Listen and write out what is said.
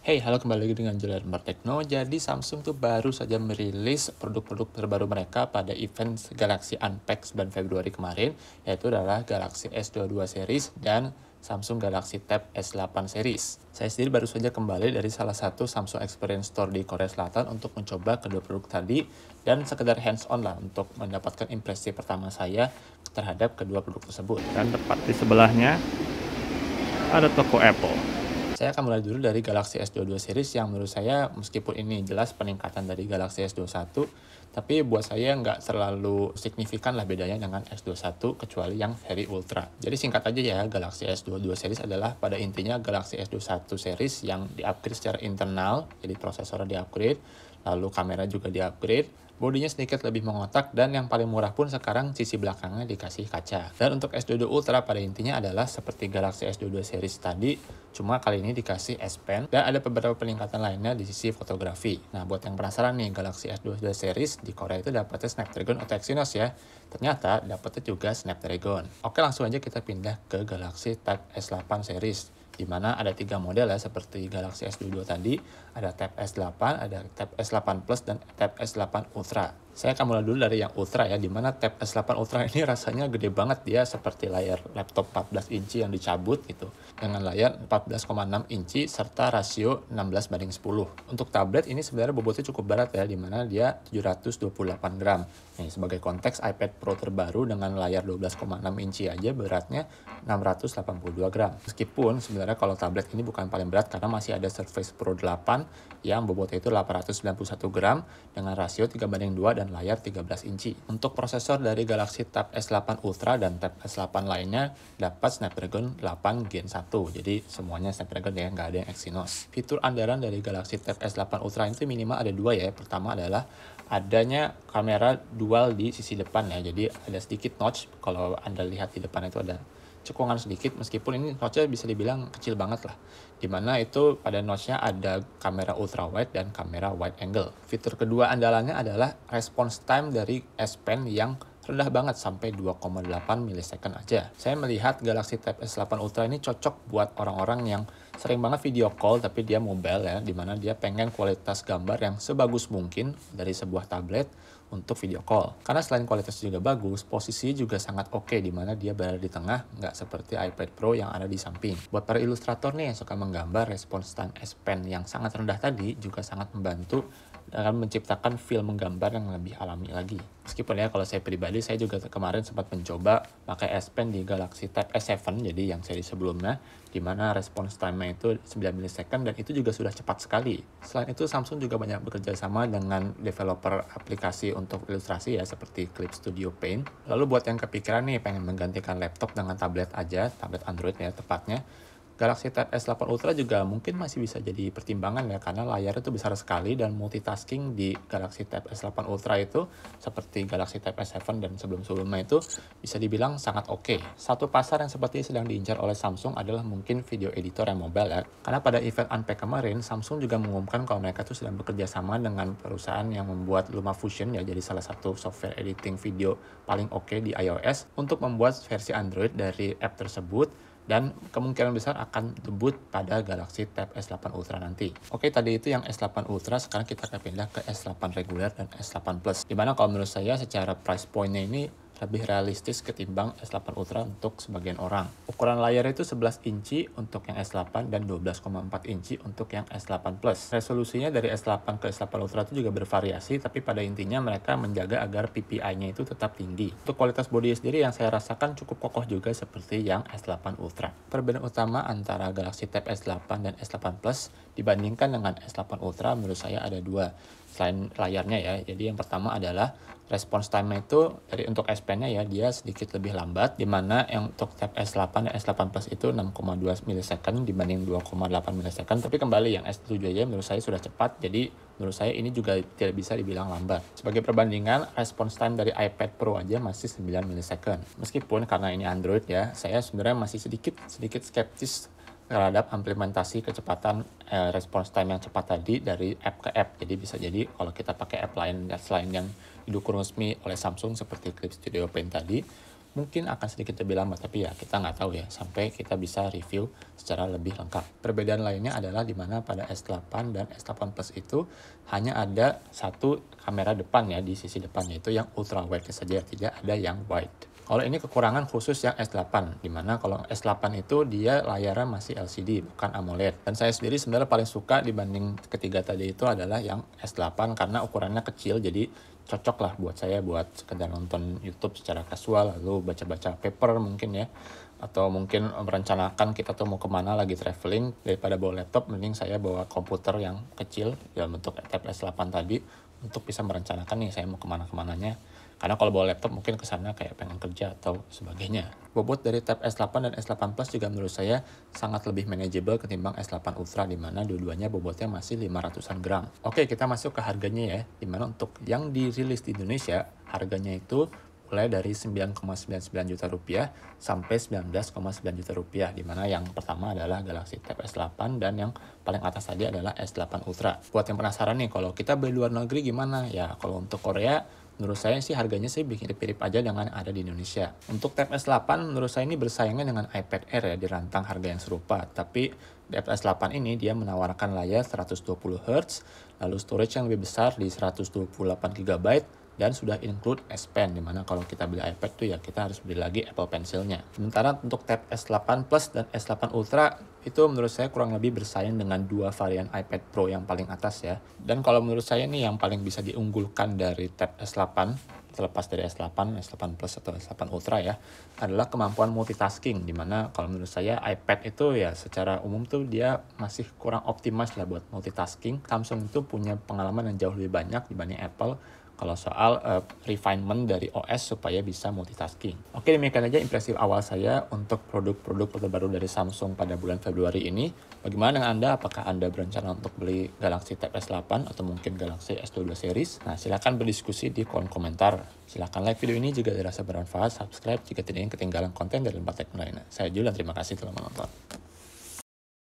Hey, halo kembali lagi dengan Julian Tekno. Jadi Samsung tuh baru saja merilis produk-produk terbaru mereka pada event Galaxy Unpacked 9 Februari kemarin, yaitu adalah Galaxy S22 series dan Samsung Galaxy Tab S8 series. Saya sendiri baru saja kembali dari salah satu Samsung Experience Store di Korea Selatan untuk mencoba kedua produk tadi dan sekedar hands-on lah untuk mendapatkan impresi pertama saya terhadap kedua produk tersebut. Dan tepat di sebelahnya ada toko Apple. Saya akan mulai dulu dari Galaxy S22 series yang menurut saya meskipun ini jelas peningkatan dari Galaxy S21, tapi buat saya nggak terlalu signifikan lah bedanya dengan S21 kecuali yang seri Ultra. Jadi singkat aja ya, Galaxy S22 series adalah pada intinya Galaxy S21 series yang di-upgrade secara internal, jadi prosesornya di-upgrade, lalu kamera juga di-upgrade, bodinya sedikit lebih mengotak, dan yang paling murah pun sekarang sisi belakangnya dikasih kaca. Dan untuk S22 Ultra pada intinya adalah seperti Galaxy S22 series tadi, cuma kali ini dikasih S Pen, dan ada beberapa peningkatan lainnya di sisi fotografi. Nah, buat yang penasaran nih, Galaxy S22 series di Korea itu dapatnya Snapdragon atau Exynos ya. Ternyata dapatnya juga Snapdragon. Oke, langsung aja kita pindah ke Galaxy Tab S8 series, di mana ada 3 model ya, seperti Galaxy S22 tadi, ada Tab S8, ada Tab S8 Plus, dan Tab S8 Ultra. Saya akan mulai dulu dari yang Ultra ya, di mana Tab S8 Ultra ini rasanya gede banget, dia seperti layar laptop 14 inci yang dicabut gitu, dengan layar 14,6 inci serta rasio 16:10. Untuk tablet ini sebenarnya bobotnya cukup berat ya, di mana dia 728 gram. Nih, sebagai konteks, iPad Pro terbaru dengan layar 12,6 inci aja beratnya 682 gram. Meskipun sebenarnya kalau tablet ini bukan paling berat karena masih ada Surface Pro 8 yang bobotnya itu 891 gram dengan rasio 3:2 dan layar 13 inci. Untuk prosesor dari Galaxy Tab S8 Ultra dan Tab S8 lainnya dapat Snapdragon 8 Gen 1. Jadi semuanya Snapdragon ya, nggak ada yang Exynos. Fitur andalan dari Galaxy Tab S8 Ultra itu minimal ada dua ya. Pertama adalah adanya kamera dual di sisi depan ya. Jadi ada sedikit notch, kalau Anda lihat di depan itu ada cekungan sedikit, meskipun ini notch-nya bisa dibilang kecil banget lah, dimana itu pada notch-nya ada kamera ultra wide dan kamera wide angle. Fitur kedua andalannya adalah response time dari S Pen yang rendah banget, sampai 2,8 milisecond aja. Saya melihat Galaxy Tab S8 Ultra ini cocok buat orang-orang yang sering banget video call tapi dia mobile ya, dimana dia pengen kualitas gambar yang sebagus mungkin dari sebuah tablet untuk video call. Karena selain kualitasnya juga bagus, posisinya juga sangat oke, dimana dia berada di tengah, nggak seperti iPad Pro yang ada di samping. Buat para ilustrator nih yang suka menggambar, response time S Pen yang sangat rendah tadi juga sangat membantu dalam menciptakan feel menggambar yang lebih alami lagi. Meskipun ya kalau saya pribadi, saya juga kemarin sempat mencoba pakai S Pen di Galaxy Tab S7, jadi yang seri sebelumnya, di mana response time-nya itu 9 milisecond dan itu juga sudah cepat sekali. Selain itu, Samsung juga banyak bekerja sama dengan developer aplikasi untuk ilustrasi ya, seperti Clip Studio Paint. Lalu buat yang kepikiran nih pengen menggantikan laptop dengan tablet aja, tablet Android ya tepatnya, Galaxy Tab S8 Ultra juga mungkin masih bisa jadi pertimbangan ya, karena layarnya itu besar sekali dan multitasking di Galaxy Tab S8 Ultra itu seperti Galaxy Tab S7 dan sebelum-sebelumnya itu bisa dibilang sangat oke. Satu pasar yang seperti sedang diincar oleh Samsung adalah mungkin video editor yang mobile ya. Karena pada event Unpacked kemarin, Samsung juga mengumumkan kalau mereka tuh sedang bekerja sama dengan perusahaan yang membuat LumaFusion ya, jadi salah satu software editing video paling oke di iOS untuk membuat versi Android dari app tersebut, dan kemungkinan besar akan debut pada Galaxy Tab S8 Ultra nanti. Oke, tadi itu yang S8 Ultra, sekarang kita akan pindah ke S8 reguler dan S8 Plus. Dimana kalau menurut saya secara price point-nya ini lebih realistis ketimbang S8 Ultra untuk sebagian orang. Ukuran layar itu 11 inci untuk yang S8 dan 12,4 inci untuk yang S8 Plus. Resolusinya dari S8 ke S8 Ultra itu juga bervariasi, tapi pada intinya mereka menjaga agar PPI-nya itu tetap tinggi. Untuk kualitas bodi sendiri yang saya rasakan cukup kokoh juga seperti yang S8 Ultra. Perbedaan utama antara Galaxy Tab S8 dan S8 Plus dibandingkan dengan S8 Ultra menurut saya ada dua. Selain layarnya ya, jadi yang pertama adalah response time itu dari untuk S Pen-nya ya, dia sedikit lebih lambat, dimana yang untuk Tab S8 dan S8 Plus itu 6,2 milisecond dibanding 2,8 milisecond. Tapi kembali yang S7 aja menurut saya sudah cepat, jadi menurut saya ini juga tidak bisa dibilang lambat. Sebagai perbandingan, response time dari iPad Pro aja masih 9 milisecond. Meskipun karena ini Android ya, saya sebenarnya masih sedikit skeptis terhadap implementasi kecepatan response time yang cepat tadi dari app ke app. Jadi bisa jadi kalau kita pakai app lain selain yang didukung resmi oleh Samsung seperti Clip Studio Paint tadi, mungkin akan sedikit lebih lambat, tapi ya kita nggak tahu ya sampai kita bisa review secara lebih lengkap. Perbedaan lainnya adalah di mana pada S8 dan S8 Plus itu hanya ada satu kamera depan ya di sisi depan, yaitu yang ultra wide saja, tidak ada yang wide. Kalau ini kekurangan khusus yang S8, dimana kalau S8 itu dia layarnya masih LCD, bukan AMOLED. Dan saya sendiri sebenarnya paling suka dibanding ketiga tadi itu adalah yang S8 karena ukurannya kecil, jadi cocok lah buat saya buat sekedar nonton YouTube secara kasual, lalu baca-baca paper mungkin ya. Atau mungkin merencanakan kita tuh mau kemana lagi traveling, daripada bawa laptop, mending saya bawa komputer yang kecil, ya bentuk tab S8 tadi, untuk bisa merencanakan nih saya mau kemana-kemananya. Karena kalau bawa laptop mungkin kesana kayak pengen kerja atau sebagainya. Bobot dari tab S8 dan S8 Plus juga menurut saya sangat lebih manageable ketimbang S8 Ultra, di mana dua-duanya bobotnya masih 500-an gram. Oke, kita masuk ke harganya ya, di mana untuk yang dirilis di Indonesia, harganya itu mulai dari 9,99 juta rupiah sampai 19,9 juta rupiah, di mana yang pertama adalah Galaxy Tab S8 dan yang paling atas tadi adalah S8 Ultra. Buat yang penasaran nih, kalau kita beli luar negeri gimana? Ya, kalau untuk Korea, menurut saya sih harganya sih bikin mirip-mirip aja dengan yang ada di Indonesia. Untuk Tab S8 menurut saya ini bersaingnya dengan iPad Air ya di rantang harga yang serupa. Tapi Tab S8 ini dia menawarkan layar 120 Hz, lalu storage yang lebih besar di 128 GB, dan sudah include S Pen, dimana kalau kita beli iPad tuh ya kita harus beli lagi Apple Pencil-nya. Sementara untuk Tab S8 Plus dan S8 Ultra itu menurut saya kurang lebih bersaing dengan dua varian iPad Pro yang paling atas ya. Dan kalau menurut saya nih yang paling bisa diunggulkan dari Tab S8, terlepas dari S8, S8 Plus atau S8 Ultra ya, adalah kemampuan multitasking, dimana kalau menurut saya iPad itu ya secara umum tuh dia masih kurang optimis lah buat multitasking. Samsung itu punya pengalaman yang jauh lebih banyak dibanding Apple kalau soal refinement dari OS supaya bisa multitasking. Oke, demikian aja impresi awal saya untuk produk-produk terbaru dari Samsung pada bulan Februari ini. Bagaimana dengan Anda? Apakah Anda berencana untuk beli Galaxy Tab S8 atau mungkin Galaxy S22 series? Nah, silakan berdiskusi di kolom komentar. Silakan like video ini jika dirasa bermanfaat, subscribe jika tidak ingin ketinggalan konten dari tempat teknologi lainnya. Saya Julian, terima kasih telah menonton.